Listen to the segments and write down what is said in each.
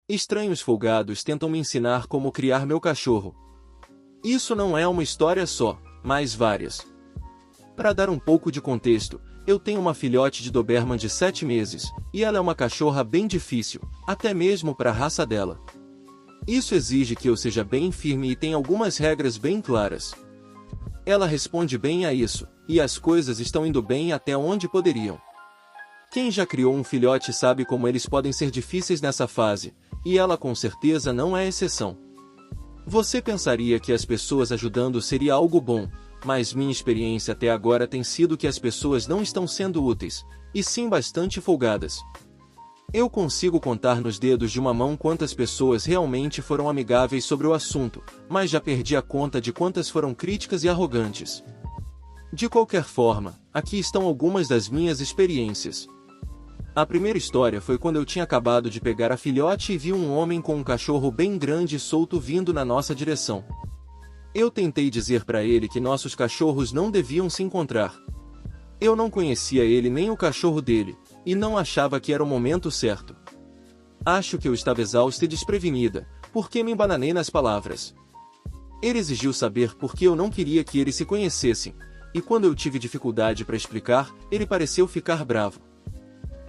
Estranhos folgados tentam me ensinar como criar meu cachorro. Isso não é uma história só, mas várias. Para dar um pouco de contexto, eu tenho uma filhote de Doberman de 7 meses, e ela é uma cachorra bem difícil, até mesmo para a raça dela. Isso exige que eu seja bem firme e tenha algumas regras bem claras. Ela responde bem a isso, e as coisas estão indo bem até onde poderiam. Quem já criou um filhote sabe como eles podem ser difíceis nessa fase, e ela com certeza não é exceção. Você pensaria que as pessoas ajudando seria algo bom, mas minha experiência até agora tem sido que as pessoas não estão sendo úteis, e sim bastante folgadas. Eu consigo contar nos dedos de uma mão quantas pessoas realmente foram amigáveis sobre o assunto, mas já perdi a conta de quantas foram críticas e arrogantes. De qualquer forma, aqui estão algumas das minhas experiências. A primeira história foi quando eu tinha acabado de pegar a filhote e vi um homem com um cachorro bem grande e solto vindo na nossa direção. Eu tentei dizer para ele que nossos cachorros não deviam se encontrar. Eu não conhecia ele nem o cachorro dele, e não achava que era o momento certo. Acho que eu estava exausta e desprevenida, porque me embananei nas palavras. Ele exigiu saber por que eu não queria que eles se conhecessem, e quando eu tive dificuldade para explicar, ele pareceu ficar bravo.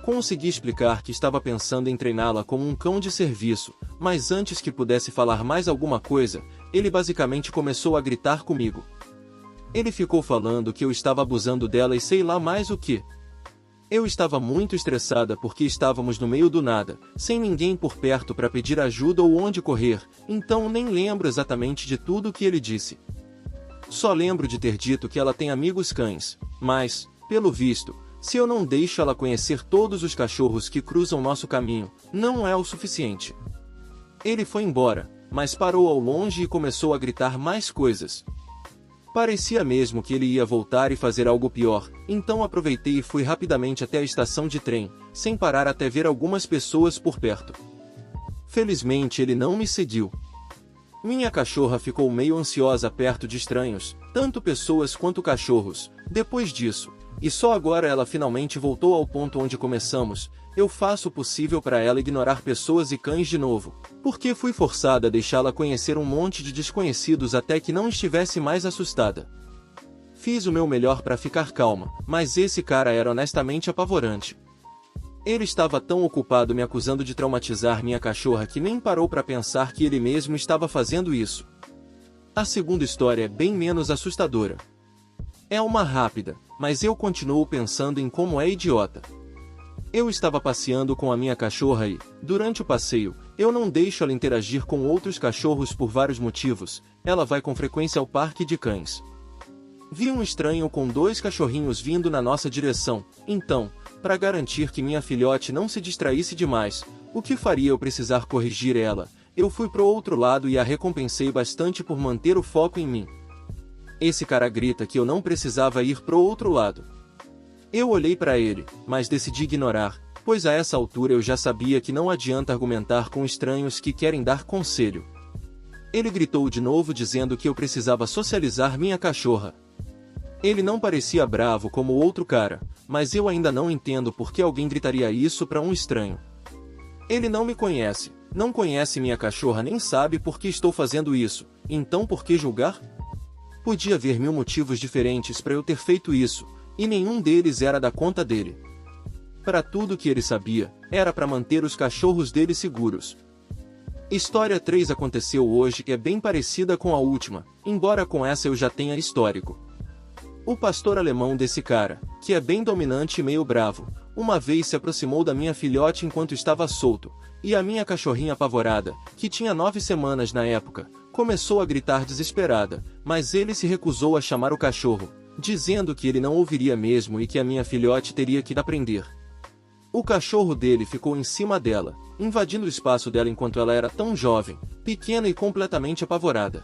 Consegui explicar que estava pensando em treiná-la como um cão de serviço, mas antes que pudesse falar mais alguma coisa, ele basicamente começou a gritar comigo. Ele ficou falando que eu estava abusando dela e sei lá mais o que. Eu estava muito estressada porque estávamos no meio do nada, sem ninguém por perto para pedir ajuda ou onde correr, então nem lembro exatamente de tudo o que ele disse. Só lembro de ter dito que ela tem amigos cães, mas, pelo visto, se eu não deixo ela conhecer todos os cachorros que cruzam nosso caminho, não é o suficiente. Ele foi embora, mas parou ao longe e começou a gritar mais coisas. Parecia mesmo que ele ia voltar e fazer algo pior, então aproveitei e fui rapidamente até a estação de trem, sem parar até ver algumas pessoas por perto. Felizmente ele não me seguiu. Minha cachorra ficou meio ansiosa perto de estranhos, tanto pessoas quanto cachorros, depois disso, e só agora ela finalmente voltou ao ponto onde começamos. Eu faço o possível para ela ignorar pessoas e cães de novo, porque fui forçada a deixá-la conhecer um monte de desconhecidos até que não estivesse mais assustada. Fiz o meu melhor para ficar calma, mas esse cara era honestamente apavorante. Ele estava tão ocupado me acusando de traumatizar minha cachorra que nem parou para pensar que ele mesmo estava fazendo isso. A segunda história é bem menos assustadora. É uma rápida, mas eu continuo pensando em como é idiota. Eu estava passeando com a minha cachorra e, durante o passeio, eu não deixo ela interagir com outros cachorros por vários motivos. Ela vai com frequência ao parque de cães. Vi um estranho com 2 cachorrinhos vindo na nossa direção, então, para garantir que minha filhote não se distraísse demais, o que faria eu precisar corrigir ela, eu fui pro outro lado e a recompensei bastante por manter o foco em mim. Esse cara grita que eu não precisava ir pro outro lado. Eu olhei para ele, mas decidi ignorar, pois a essa altura eu já sabia que não adianta argumentar com estranhos que querem dar conselho. Ele gritou de novo dizendo que eu precisava socializar minha cachorra. Ele não parecia bravo como o outro cara, mas eu ainda não entendo por que alguém gritaria isso para um estranho. Ele não me conhece, não conhece minha cachorra nem sabe por que estou fazendo isso, então por que julgar? Podia haver 1000 motivos diferentes para eu ter feito isso, e nenhum deles era da conta dele. Para tudo que ele sabia, era para manter os cachorros dele seguros. História 3 aconteceu hoje e é bem parecida com a última, embora com essa eu já tenha histórico. O pastor alemão desse cara, que é bem dominante e meio bravo, uma vez se aproximou da minha filhote enquanto estava solto, e a minha cachorrinha apavorada, que tinha 9 semanas na época, começou a gritar desesperada, mas ele se recusou a chamar o cachorro, dizendo que ele não ouviria mesmo e que a minha filhote teria que aprender. O cachorro dele ficou em cima dela, invadindo o espaço dela enquanto ela era tão jovem, pequena e completamente apavorada.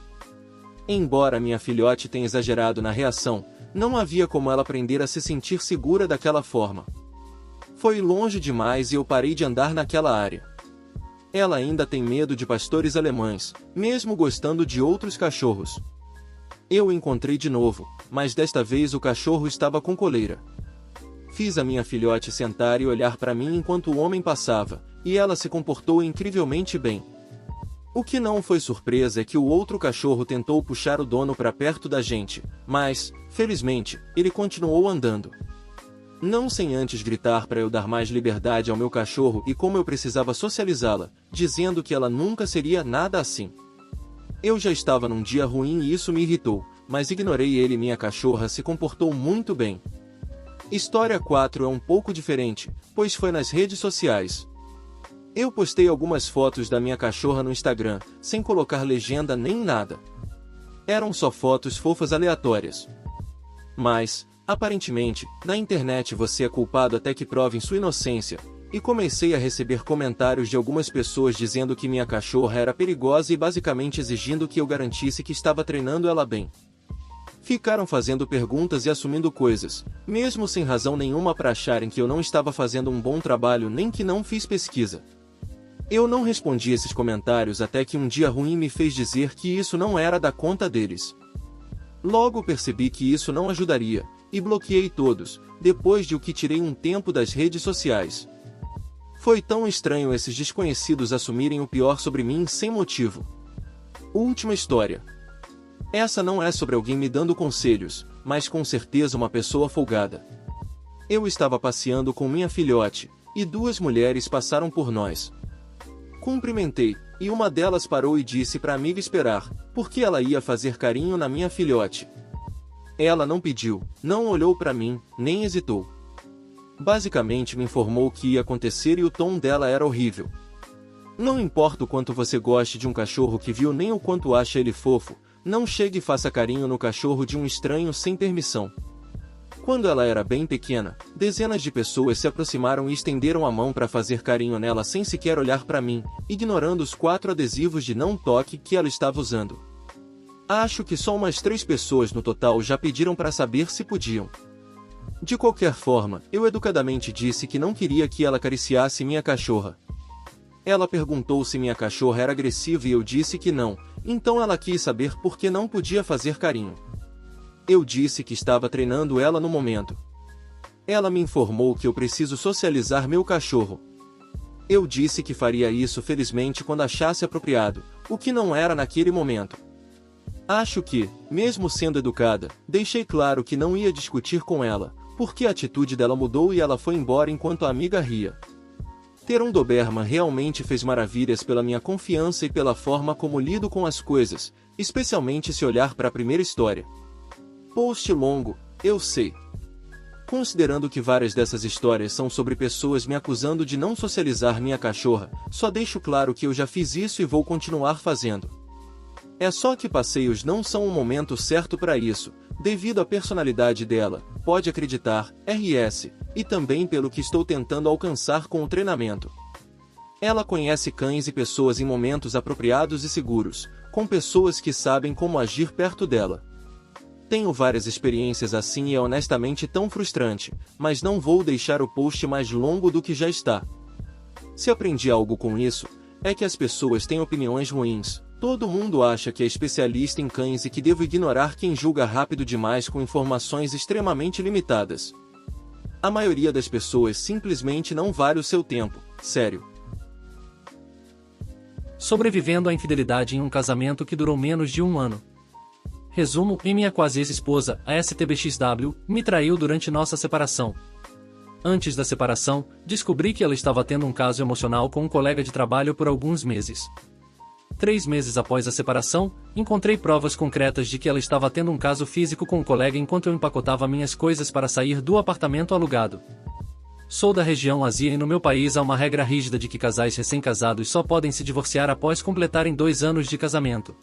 Embora minha filhote tenha exagerado na reação, não havia como ela aprender a se sentir segura daquela forma. Foi longe demais e eu parei de andar naquela área. Ela ainda tem medo de pastores alemães, mesmo gostando de outros cachorros. Eu o encontrei de novo, mas desta vez o cachorro estava com coleira. fiz a minha filhote sentar e olhar para mim enquanto o homem passava, e ela se comportou incrivelmente bem. O que não foi surpresa é que o outro cachorro tentou puxar o dono para perto da gente, mas, felizmente, ele continuou andando. Não sem antes gritar para eu dar mais liberdade ao meu cachorro e como eu precisava socializá-la, dizendo que ela nunca seria nada assim. Eu já estava num dia ruim e isso me irritou, mas ignorei ele e minha cachorra se comportou muito bem. História 4 é um pouco diferente, pois foi nas redes sociais. Eu postei algumas fotos da minha cachorra no Instagram, sem colocar legenda nem nada. Eram só fotos fofas aleatórias. Mas, aparentemente, na internet você é culpado até que provem sua inocência, e comecei a receber comentários de algumas pessoas dizendo que minha cachorra era perigosa e basicamente exigindo que eu garantisse que estava treinando ela bem. Ficaram fazendo perguntas e assumindo coisas, mesmo sem razão nenhuma para acharem que eu não estava fazendo um bom trabalho nem que não fiz pesquisa. Eu não respondi esses comentários até que um dia ruim me fez dizer que isso não era da conta deles. Logo percebi que isso não ajudaria, e bloqueei todos, depois de o que tirei um tempo das redes sociais. Foi tão estranho esses desconhecidos assumirem o pior sobre mim sem motivo. Última história. Essa não é sobre alguém me dando conselhos, mas com certeza uma pessoa folgada. Eu estava passeando com minha filhote, e duas mulheres passaram por nós. Cumprimentei, e uma delas parou e disse para a amiga esperar, porque ela ia fazer carinho na minha filhote. Ela não pediu, não olhou para mim, nem hesitou. Basicamente me informou o que ia acontecer e o tom dela era horrível. Não importa o quanto você goste de um cachorro que viu nem o quanto acha ele fofo, não chegue e faça carinho no cachorro de um estranho sem permissão. Quando ela era bem pequena, dezenas de pessoas se aproximaram e estenderam a mão para fazer carinho nela sem sequer olhar para mim, ignorando os 4 adesivos de não toque que ela estava usando. Acho que só umas 3 pessoas no total já pediram para saber se podiam. De qualquer forma, eu educadamente disse que não queria que ela acariciasse minha cachorra. Ela perguntou se minha cachorra era agressiva e eu disse que não, então ela quis saber por que não podia fazer carinho. Eu disse que estava treinando ela no momento. Ela me informou que eu preciso socializar meu cachorro. Eu disse que faria isso felizmente quando achasse apropriado, o que não era naquele momento. Acho que, mesmo sendo educada, deixei claro que não ia discutir com ela, porque a atitude dela mudou e ela foi embora enquanto a amiga ria. Ter um Doberman realmente fez maravilhas pela minha confiança e pela forma como lido com as coisas, especialmente se olhar para a primeira história. Post longo, eu sei. Considerando que várias dessas histórias são sobre pessoas me acusando de não socializar minha cachorra, só deixo claro que eu já fiz isso e vou continuar fazendo. É só que passeios não são o momento certo para isso, devido à personalidade dela, pode acreditar, RS, e também pelo que estou tentando alcançar com o treinamento. Ela conhece cães e pessoas em momentos apropriados e seguros, com pessoas que sabem como agir perto dela. Tenho várias experiências assim e é honestamente tão frustrante, mas não vou deixar o post mais longo do que já está. Se aprendi algo com isso, é que as pessoas têm opiniões ruins. Todo mundo acha que é especialista em cães e que devo ignorar quem julga rápido demais com informações extremamente limitadas. A maioria das pessoas simplesmente não vale o seu tempo, sério. Sobrevivendo à infidelidade em um casamento que durou menos de 1 ano. Resumo: minha quase ex-esposa, a STBXW, me traiu durante nossa separação. Antes da separação, descobri que ela estava tendo um caso emocional com um colega de trabalho por alguns meses. 3 meses após a separação, encontrei provas concretas de que ela estava tendo um caso físico com o colega enquanto eu empacotava minhas coisas para sair do apartamento alugado. Sou da região Ásia e no meu país há uma regra rígida de que casais recém-casados só podem se divorciar após completarem 2 anos de casamento.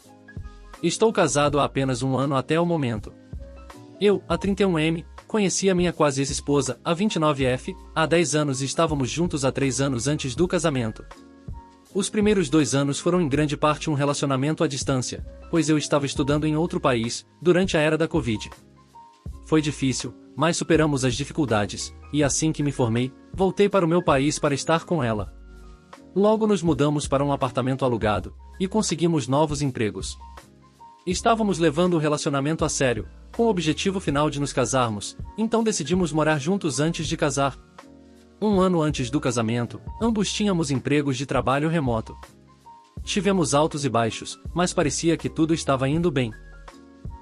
Estou casado há apenas 1 ano até o momento. Eu, a 31M, conheci a minha quase ex-esposa, a 29F, há 10 anos e estávamos juntos há 3 anos antes do casamento. Os primeiros 2 anos foram em grande parte um relacionamento à distância, pois eu estava estudando em outro país, durante a era da Covid. Foi difícil, mas superamos as dificuldades, e assim que me formei, voltei para o meu país para estar com ela. Logo nos mudamos para um apartamento alugado, e conseguimos novos empregos. Estávamos levando o relacionamento a sério, com o objetivo final de nos casarmos, então decidimos morar juntos antes de casar. Um ano antes do casamento, ambos tínhamos empregos de trabalho remoto. Tivemos altos e baixos, mas parecia que tudo estava indo bem.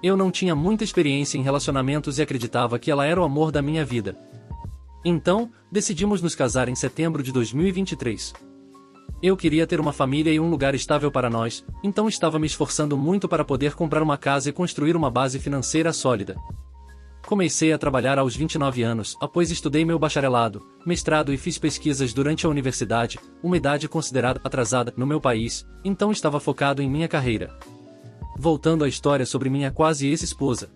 Eu não tinha muita experiência em relacionamentos e acreditava que ela era o amor da minha vida. Então, decidimos nos casar em setembro de 2023. Eu queria ter uma família e um lugar estável para nós, então estava me esforçando muito para poder comprar uma casa e construir uma base financeira sólida. Comecei a trabalhar aos 29 anos, após estudei meu bacharelado, mestrado e fiz pesquisas durante a universidade, uma idade considerada atrasada no meu país, então estava focado em minha carreira. Voltando à história sobre minha quase ex-esposa.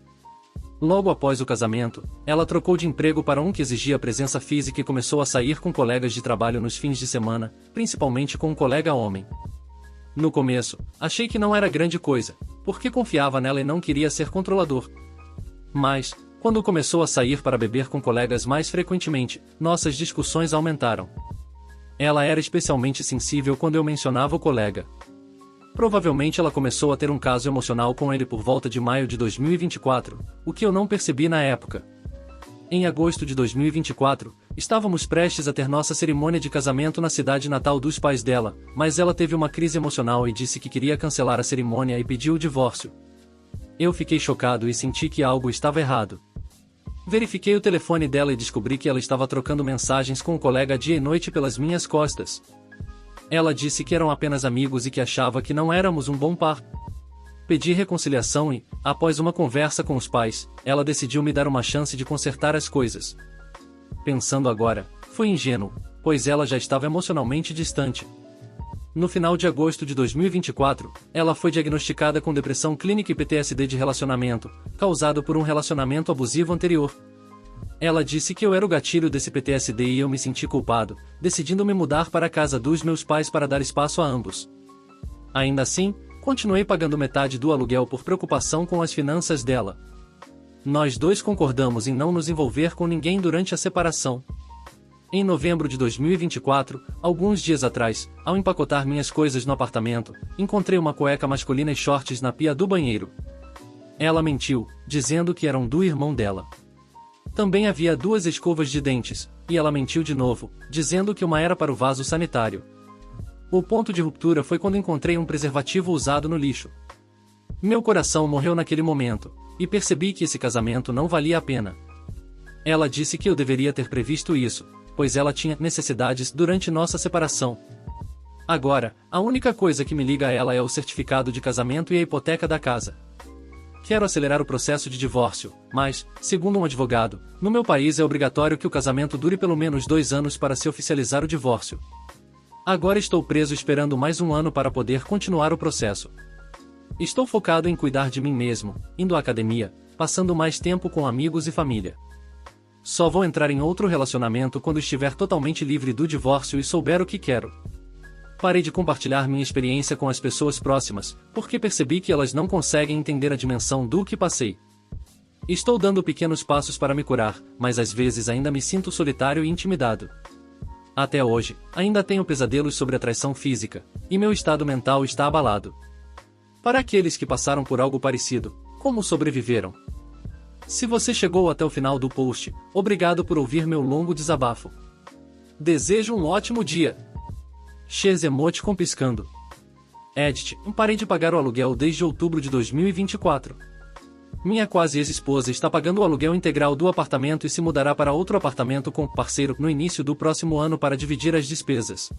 Logo após o casamento, ela trocou de emprego para um que exigia presença física e começou a sair com colegas de trabalho nos fins de semana, principalmente com um colega homem. No começo, achei que não era grande coisa, porque confiava nela e não queria ser controlador. Mas, quando começou a sair para beber com colegas mais frequentemente, nossas discussões aumentaram. Ela era especialmente sensível quando eu mencionava o colega. Provavelmente ela começou a ter um caso emocional com ele por volta de maio de 2024, o que eu não percebi na época. Em agosto de 2024, estávamos prestes a ter nossa cerimônia de casamento na cidade natal dos pais dela, mas ela teve uma crise emocional e disse que queria cancelar a cerimônia e pediu o divórcio. Eu fiquei chocado e senti que algo estava errado. Verifiquei o telefone dela e descobri que ela estava trocando mensagens com um colega dia e noite pelas minhas costas. Ela disse que eram apenas amigos e que achava que não éramos um bom par. Pedi reconciliação e, após uma conversa com os pais, ela decidiu me dar uma chance de consertar as coisas. Pensando agora, fui ingênuo, pois ela já estava emocionalmente distante. No final de agosto de 2024, ela foi diagnosticada com depressão clínica e PTSD de relacionamento, causado por um relacionamento abusivo anterior. Ela disse que eu era o gatilho desse PTSD e eu me senti culpado, decidindo me mudar para a casa dos meus pais para dar espaço a ambos. Ainda assim, continuei pagando metade do aluguel por preocupação com as finanças dela. Nós dois concordamos em não nos envolver com ninguém durante a separação. Em novembro de 2024, alguns dias atrás, ao empacotar minhas coisas no apartamento, encontrei uma cueca masculina e shorts na pia do banheiro. Ela mentiu, dizendo que eram do irmão dela. Também havia 2 escovas de dentes, e ela mentiu de novo, dizendo que uma era para o vaso sanitário. O ponto de ruptura foi quando encontrei um preservativo usado no lixo. Meu coração morreu naquele momento, e percebi que esse casamento não valia a pena. Ela disse que eu deveria ter previsto isso, pois ela tinha necessidades durante nossa separação. Agora, a única coisa que me liga a ela é o certificado de casamento e a hipoteca da casa. Quero acelerar o processo de divórcio, mas, segundo um advogado, no meu país é obrigatório que o casamento dure pelo menos 2 anos para se oficializar o divórcio. Agora estou preso esperando mais 1 ano para poder continuar o processo. Estou focado em cuidar de mim mesmo, indo à academia, passando mais tempo com amigos e família. Só vou entrar em outro relacionamento quando estiver totalmente livre do divórcio e souber o que quero. Parei de compartilhar minha experiência com as pessoas próximas, porque percebi que elas não conseguem entender a dimensão do que passei. Estou dando pequenos passos para me curar, mas às vezes ainda me sinto solitário e intimidado. Até hoje, ainda tenho pesadelos sobre a traição física, e meu estado mental está abalado. Para aqueles que passaram por algo parecido, como sobreviveram? Se você chegou até o final do post, obrigado por ouvir meu longo desabafo. Desejo um ótimo dia. X emoticon piscando. Edit, parei de pagar o aluguel desde outubro de 2024. Minha quase ex-esposa está pagando o aluguel integral do apartamento e se mudará para outro apartamento com parceiro no início do próximo ano para dividir as despesas.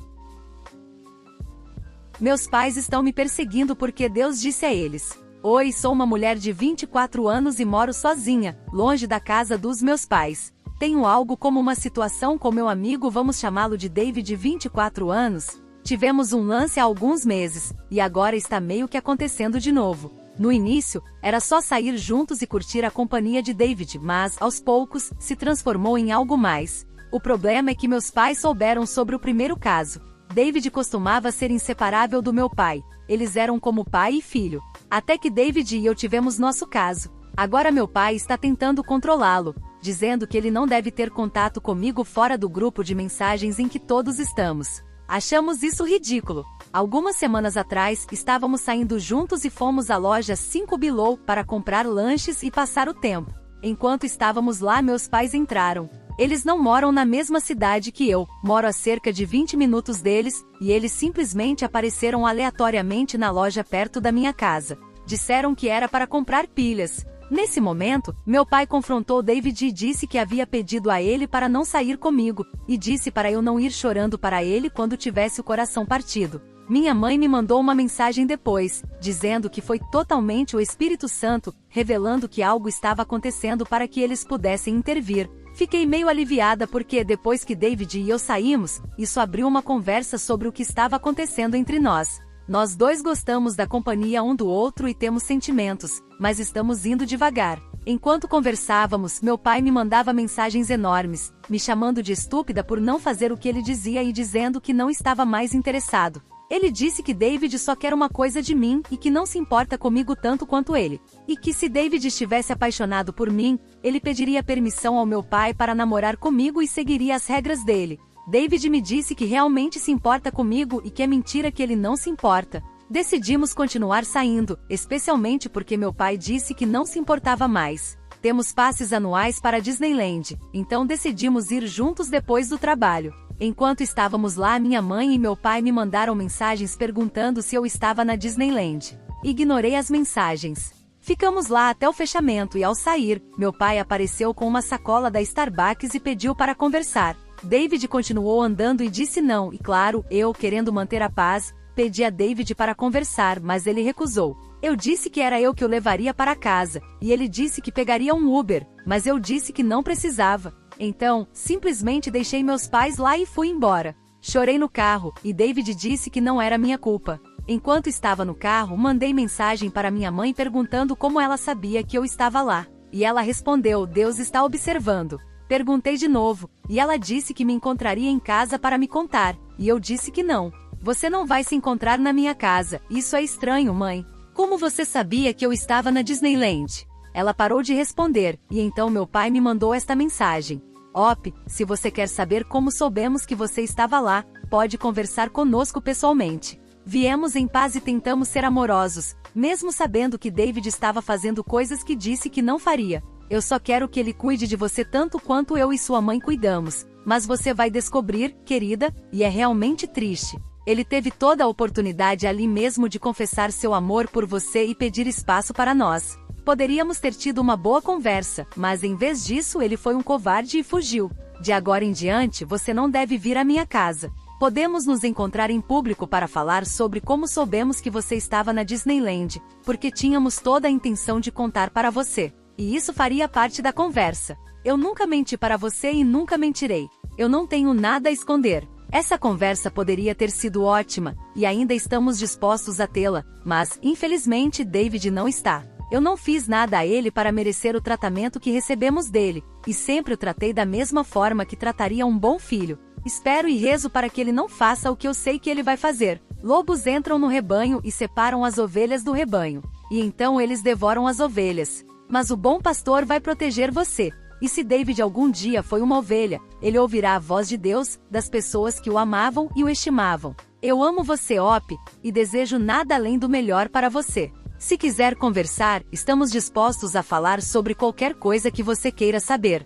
Meus pais estão me perseguindo porque Deus disse a eles: Oi, sou uma mulher de 24 anos e moro sozinha, longe da casa dos meus pais. Tenho algo como uma situação com meu amigo, vamos chamá-lo de David, 24 anos. Tivemos um lance há alguns meses, e agora está meio que acontecendo de novo. No início, era só sair juntos e curtir a companhia de David, mas, aos poucos, se transformou em algo mais. O problema é que meus pais souberam sobre o primeiro caso. David costumava ser inseparável do meu pai. Eles eram como pai e filho. Até que David e eu tivemos nosso caso. Agora meu pai está tentando controlá-lo, dizendo que ele não deve ter contato comigo fora do grupo de mensagens em que todos estamos. Achamos isso ridículo. Algumas semanas atrás, estávamos saindo juntos e fomos à loja 5 Below para comprar lanches e passar o tempo. Enquanto estávamos lá, meus pais entraram. Eles não moram na mesma cidade que eu, moro a cerca de 20 minutos deles, e eles simplesmente apareceram aleatoriamente na loja perto da minha casa. Disseram que era para comprar pilhas. Nesse momento, meu pai confrontou David e disse que havia pedido a ele para não sair comigo, e disse para eu não ir chorando para ele quando tivesse o coração partido. Minha mãe me mandou uma mensagem depois, dizendo que foi totalmente o Espírito Santo, revelando que algo estava acontecendo para que eles pudessem intervir. Fiquei meio aliviada porque depois que David e eu saímos, isso abriu uma conversa sobre o que estava acontecendo entre nós. Nós dois gostamos da companhia um do outro e temos sentimentos, mas estamos indo devagar. Enquanto conversávamos, meu pai me mandava mensagens enormes, me chamando de estúpida por não fazer o que ele dizia e dizendo que não estava mais interessado. Ele disse que David só quer uma coisa de mim e que não se importa comigo tanto quanto ele. E que se David estivesse apaixonado por mim, ele pediria permissão ao meu pai para namorar comigo e seguiria as regras dele. David me disse que realmente se importa comigo e que é mentira que ele não se importa. Decidimos continuar saindo, especialmente porque meu pai disse que não se importava mais. Temos passes anuais para Disneyland, então decidimos ir juntos depois do trabalho. Enquanto estávamos lá, minha mãe e meu pai me mandaram mensagens perguntando se eu estava na Disneyland. Ignorei as mensagens. Ficamos lá até o fechamento e ao sair, meu pai apareceu com uma sacola da Starbucks e pediu para conversar. David continuou andando e disse não, e claro, eu, querendo manter a paz, pedi a David para conversar, mas ele recusou. Eu disse que era eu que o levaria para casa, e ele disse que pegaria um Uber, mas eu disse que não precisava. Então, simplesmente deixei meus pais lá e fui embora. Chorei no carro, e David disse que não era minha culpa. Enquanto estava no carro, mandei mensagem para minha mãe perguntando como ela sabia que eu estava lá. E ela respondeu, Deus está observando. Perguntei de novo, e ela disse que me encontraria em casa para me contar, e eu disse que não. Você não vai se encontrar na minha casa, isso é estranho, mãe. Como você sabia que eu estava na Disneyland? Ela parou de responder, e então meu pai me mandou esta mensagem. Op, se você quer saber como soubemos que você estava lá, pode conversar conosco pessoalmente. Viemos em paz e tentamos ser amorosos, mesmo sabendo que David estava fazendo coisas que disse que não faria. Eu só quero que ele cuide de você tanto quanto eu e sua mãe cuidamos. Mas você vai descobrir, querida, e é realmente triste. Ele teve toda a oportunidade ali mesmo de confessar seu amor por você e pedir espaço para nós. Poderíamos ter tido uma boa conversa, mas em vez disso ele foi um covarde e fugiu. De agora em diante você não deve vir à minha casa. Podemos nos encontrar em público para falar sobre como soubemos que você estava na Disneyland, porque tínhamos toda a intenção de contar para você. E isso faria parte da conversa. Eu nunca menti para você e nunca mentirei. Eu não tenho nada a esconder. Essa conversa poderia ter sido ótima, e ainda estamos dispostos a tê-la, mas, infelizmente, David não está. Eu não fiz nada a ele para merecer o tratamento que recebemos dele, e sempre o tratei da mesma forma que trataria um bom filho. Espero e rezo para que ele não faça o que eu sei que ele vai fazer. Lobos entram no rebanho e separam as ovelhas do rebanho. E então eles devoram as ovelhas. Mas o bom pastor vai proteger você. E se David algum dia foi uma ovelha, ele ouvirá a voz de Deus, das pessoas que o amavam e o estimavam. Eu amo você, Op, e desejo nada além do melhor para você. Se quiser conversar, estamos dispostos a falar sobre qualquer coisa que você queira saber.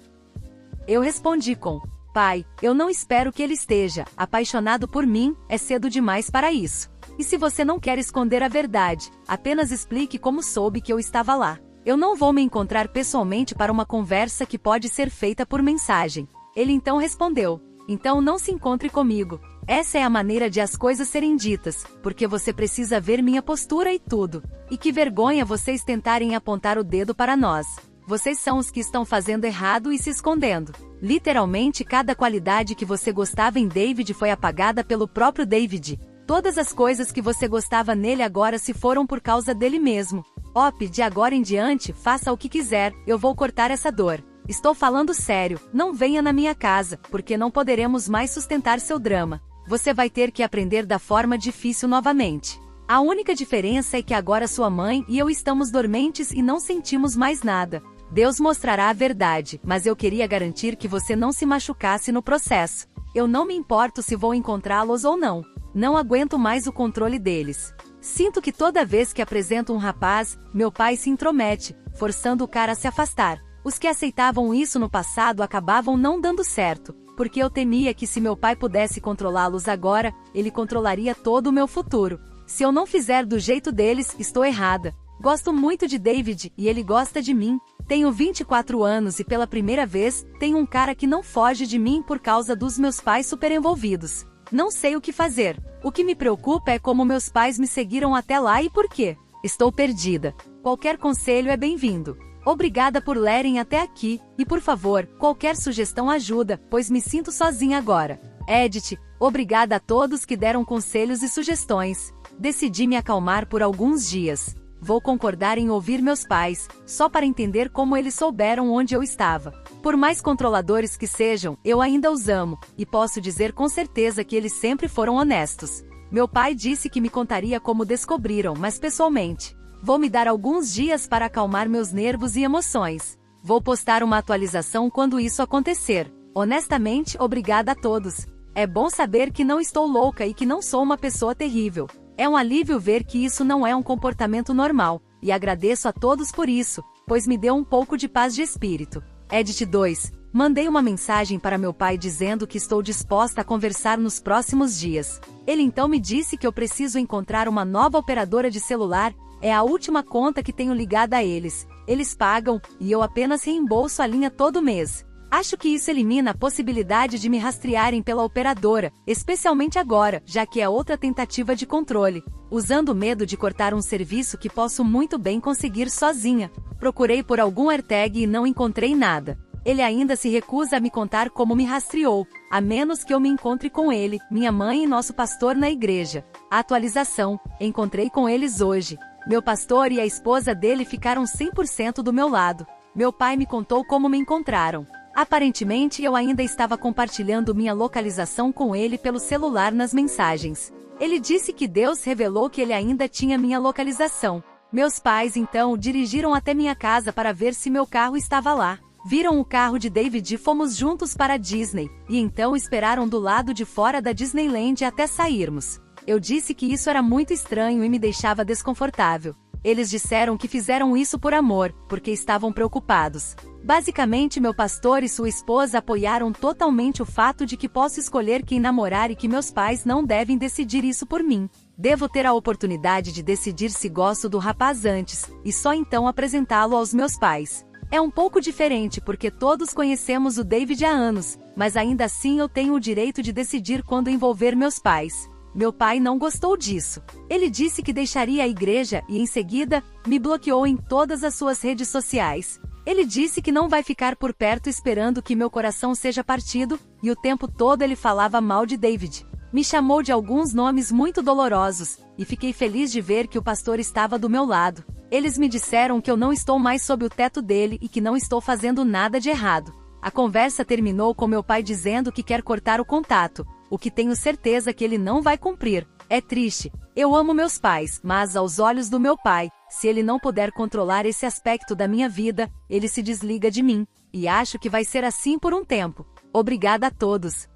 Eu respondi com: Pai, eu não espero que ele esteja apaixonado por mim, é cedo demais para isso. E se você não quer esconder a verdade, apenas explique como soube que eu estava lá. Eu não vou me encontrar pessoalmente para uma conversa que pode ser feita por mensagem. Ele então respondeu: Então não se encontre comigo. Essa é a maneira de as coisas serem ditas, porque você precisa ver minha postura e tudo. E que vergonha vocês tentarem apontar o dedo para nós. Vocês são os que estão fazendo errado e se escondendo. Literalmente cada qualidade que você gostava em David foi apagada pelo próprio David. Todas as coisas que você gostava nele agora se foram por causa dele mesmo. Op, de agora em diante, faça o que quiser, eu vou cortar essa dor. Estou falando sério, não venha na minha casa, porque não poderemos mais sustentar seu drama. Você vai ter que aprender da forma difícil novamente. A única diferença é que agora sua mãe e eu estamos dormentes e não sentimos mais nada. Deus mostrará a verdade, mas eu queria garantir que você não se machucasse no processo. Eu não me importo se vou encontrá-los ou não. Não aguento mais o controle deles. Sinto que toda vez que apresento um rapaz, meu pai se intromete, forçando o cara a se afastar. Os que aceitavam isso no passado acabavam não dando certo, porque eu temia que se meu pai pudesse controlá-los agora, ele controlaria todo o meu futuro. Se eu não fizer do jeito deles, estou errada. Gosto muito de David e ele gosta de mim. Tenho 24 anos e pela primeira vez, tenho um cara que não foge de mim por causa dos meus pais super envolvidos. Não sei o que fazer. O que me preocupa é como meus pais me seguiram até lá e por quê. Estou perdida. Qualquer conselho é bem-vindo. Obrigada por lerem até aqui, e por favor, qualquer sugestão ajuda, pois me sinto sozinha agora. Edith, obrigada a todos que deram conselhos e sugestões. Decidi me acalmar por alguns dias. Vou concordar em ouvir meus pais, só para entender como eles souberam onde eu estava. Por mais controladores que sejam, eu ainda os amo, e posso dizer com certeza que eles sempre foram honestos. Meu pai disse que me contaria como descobriram, mas pessoalmente. Vou me dar alguns dias para acalmar meus nervos e emoções. Vou postar uma atualização quando isso acontecer. Honestamente, obrigada a todos. É bom saber que não estou louca e que não sou uma pessoa terrível. É um alívio ver que isso não é um comportamento normal, e agradeço a todos por isso, pois me deu um pouco de paz de espírito. Edit 2. Mandei uma mensagem para meu pai dizendo que estou disposta a conversar nos próximos dias. Ele então me disse que eu preciso encontrar uma nova operadora de celular, é a última conta que tenho ligada a eles. Eles pagam, e eu apenas reembolso a linha todo mês. Acho que isso elimina a possibilidade de me rastrearem pela operadora, especialmente agora, já que é outra tentativa de controle. Usando o medo de cortar um serviço que posso muito bem conseguir sozinha. Procurei por algum AirTag e não encontrei nada. Ele ainda se recusa a me contar como me rastreou, a menos que eu me encontre com ele, minha mãe e nosso pastor na igreja. Atualização: encontrei com eles hoje. Meu pastor e a esposa dele ficaram 100% do meu lado. Meu pai me contou como me encontraram. Aparentemente eu ainda estava compartilhando minha localização com ele pelo celular nas mensagens. Ele disse que Deus revelou que ele ainda tinha minha localização. Meus pais então dirigiram até minha casa para ver se meu carro estava lá. Viram o carro de David e fomos juntos para a Disney, e então esperaram do lado de fora da Disneyland até sairmos. Eu disse que isso era muito estranho e me deixava desconfortável. Eles disseram que fizeram isso por amor, porque estavam preocupados. Basicamente, meu pastor e sua esposa apoiaram totalmente o fato de que posso escolher quem namorar e que meus pais não devem decidir isso por mim. Devo ter a oportunidade de decidir se gosto do rapaz antes, e só então apresentá-lo aos meus pais. É um pouco diferente porque todos conhecemos o David há anos, mas ainda assim eu tenho o direito de decidir quando envolver meus pais. Meu pai não gostou disso. Ele disse que deixaria a igreja e, em seguida, me bloqueou em todas as suas redes sociais. Ele disse que não vai ficar por perto esperando que meu coração seja partido, e o tempo todo ele falava mal de David. Me chamou de alguns nomes muito dolorosos, e fiquei feliz de ver que o pastor estava do meu lado. Eles me disseram que eu não estou mais sob o teto dele e que não estou fazendo nada de errado. A conversa terminou com meu pai dizendo que quer cortar o contato, o que tenho certeza que ele não vai cumprir. É triste. Eu amo meus pais, mas aos olhos do meu pai, se ele não puder controlar esse aspecto da minha vida, ele se desliga de mim, e acho que vai ser assim por um tempo. Obrigada a todos.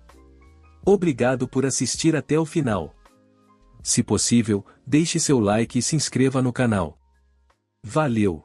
Obrigado por assistir até o final. Se possível, deixe seu like e se inscreva no canal. Valeu!